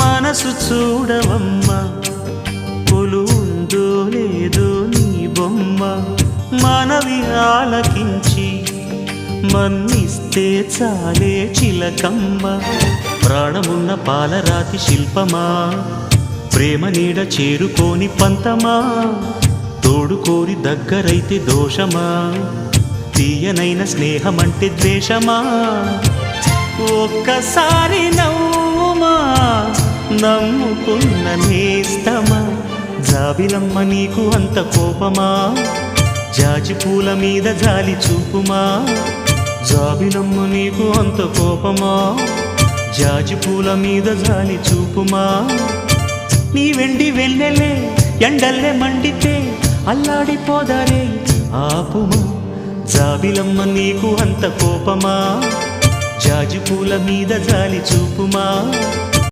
మనసు చూడవమ్మా కొలువుందో లేదో నీ బొమ్మ మనవి ఆలకించి మన్నిస్తే చాలే చిలకమ్మ ప్రాణమున్న పాలరాతి శిల్పమా ప్రేమ నీడ చేరుకోని పంతమా తోడుకోరి దగ్గరైతే దోషమా తీయనైన స్నేహమంటే ద్వేషమా ఒక్కసారి నవ్వుమా నమ్ముకున్న నేస్తమా జాబిలమ్మ నీకు అంత కోపమా జాజి పూల మీద జాలి చూపుమా జాబిలమ్మ నీకు అంత కోపమా జాజి పూల మీద జాలి చూపుమా నీ వెండి వెళ్ళలే ఎండల్లే మండితే అల్లాడిపోదారే ఆపుమా జాబిలమ్మ నీకు అంత కోపమా జాజి పూల మీద జాలి చూపుమా